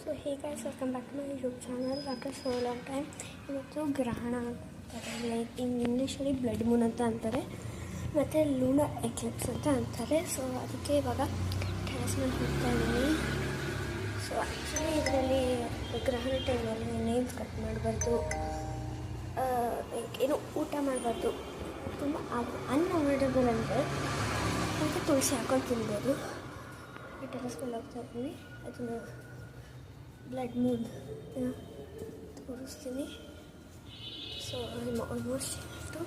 So hey guys, welcome back to my YouTube channel after so long time. ಇವತ್ತು ಗ್ರಹಣ ಅಂತಾರೆ, like in ಇಂಗ್ಲೀಷಲ್ಲಿ blood Moon ಅಂತ ಅಂತಾರೆ, ಮತ್ತು ಲೂನರ್ ಎಕ್ಲಿಪ್ಸ್ ಅಂತ ಅಂತಾರೆ. ಸೊ ಅದಕ್ಕೆ ಇವಾಗ ಟೆರೆಸ್ ಮೇಲೆ ಹೋಗ್ತಾ ಇದ್ದೀನಿ. ಸೊ ಆ್ಯಕ್ಚುಲಿ ಇದರಲ್ಲಿ ಗ್ರಹಣ ಟೈಮಲ್ಲಿ ನೇಲ್ಸ್ ಕಟ್ ಮಾಡಬಾರ್ದು, ಲೈಕ್ ಏನು ಊಟ ಮಾಡಬಾರ್ದು, ತುಂಬ ಅನ್ಅವಾಯ್ಡಬಲ್ ಅಂದರೆ ಮತ್ತು ತುಳಸಿ ಹಾಕೊಂಡು ತಿನ್ಬೋದು. ಟೆರೆಸ್ ಮೇಲೆ ಹೋಗ್ತಾ ಇದ್ದೀನಿ, ಅದನ್ನು ಬ್ಲಡ್ ಮೂನ್ ತೋರಿಸ್ತೀನಿ. So I'm almost to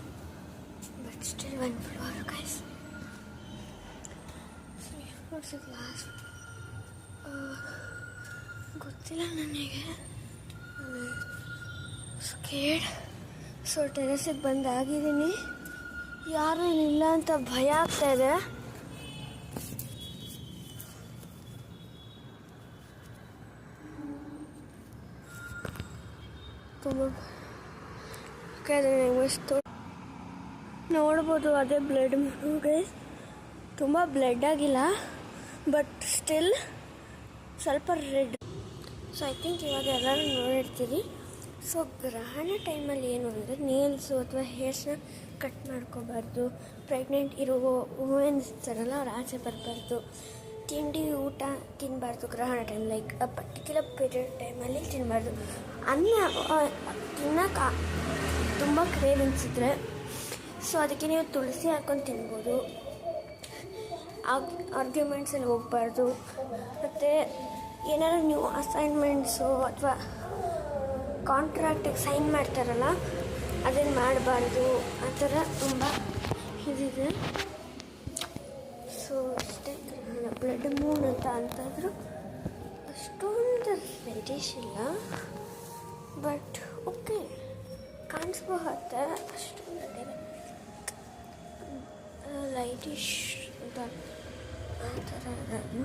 but still 1 floor guys. So what's it lost ಗೊತ್ತಿಲ್ಲ ನನಗೆ, ಸ್ಕೇಡ್. ಸೊ ಟೆರೆಸಿಗೆ ಬಂದಾಗಿದ್ದೀನಿ, ಯಾರೂ ಇಲ್ಲ ಅಂತ ಭಯ ಆಗ್ತಾಯಿದೆ. ತುಂಬ ಎಷ್ಟು ನೋಡ್ಬೋದು, ಅದೇ ಬ್ಲಡ್ ಗೈಸ್. ತುಂಬ ಬ್ಲಡ್ ಆಗಿಲ್ಲ, ಬಟ್ ಸ್ಟಿಲ್ ಸ್ವಲ್ಪ ರೆಡ್. ಸೊ ಐ ಥಿಂಕ್ ಇವಾಗ ಎಲ್ಲರೂ ನೋಡಿರ್ತೀರಿ. ಸೊ ಗ್ರಹಣ ಟೈಮಲ್ಲಿ ಏನು ಅಂದರೆ ನೇಲ್ಸು ಅಥವಾ ಹೇರ್ಸ್ನ ಕಟ್ ಮಾಡ್ಕೋಬಾರ್ದು. ಪ್ರೆಗ್ನೆಂಟ್ ಇರೋ ವುಮೆನ್ಸ್ ಇರ್ತಾರಲ್ಲ, ಅವ್ರು ಆಚೆ ಬರಬಾರ್ದು. ತಿಂಡಿ ಊಟ ತಿನ್ನಬಾರ್ದು ಗ್ರಹಣ ಟೈಮ್, ಲೈಕ್ ಆ ಪರ್ಟಿಕ್ಯುಲರ್ ಪೀರಿಯಡ್ ಟೈಮಲ್ಲಿ ತಿನ್ನಬಾರ್ದು. ಅನ್ನ ತಿನ್ನೋಕೆ ತುಂಬ ಕ್ರೇವಿಂಗ್ಸ್ ಇದ್ದರೆ ಸೊ ಅದಕ್ಕೆ ನೀವು ತುಳಸಿ ಹಾಕ್ಕೊಂಡು ತಿನ್ಬೋದು. ಆರ್ಗ್ಯುಮೆಂಟ್ಸಲ್ಲಿ ಹೋಗಬಾರ್ದು. ಮತ್ತು ಏನಾದ್ರು ನೀವು ಅಸೈನ್ಮೆಂಟ್ಸು ಅಥವಾ ಕಾಂಟ್ರಾಕ್ಟಿಗೆ ಸೈನ್ ಮಾಡ್ತಾರಲ್ಲ, ಅದನ್ನು ಮಾಡಬಾರ್ದು. ಆ ಥರ ತುಂಬ ಇದಿದೆ. ಸೊ ಅಷ್ಟೇ. ಬ್ಲಡ್ ಮೂನ್ ಅಂತ ಅಂತಾದರೂ ಅಷ್ಟೊಂದು ರೆಡಿಶ್ ಇಲ್ಲ, ಬಟ್ ಓಕೆ ಕಾಣಿಸ್ಬೋತ್ತೆ. ಅಷ್ಟೊಂದು ಲೈಟಿಶ್ ಅಂತ ಆ ಥರ ಇರೋದು.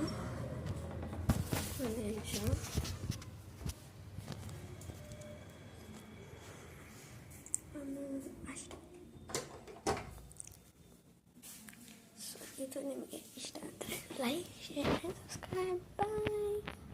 ಒಂದು ನಿಮಿಷ. ಅಷ್ಟೇ. ಸೊ ಇದು ನಿಮಗೆ ಇಷ್ಟ ಆದರೆ like, share and subscribe. Bye.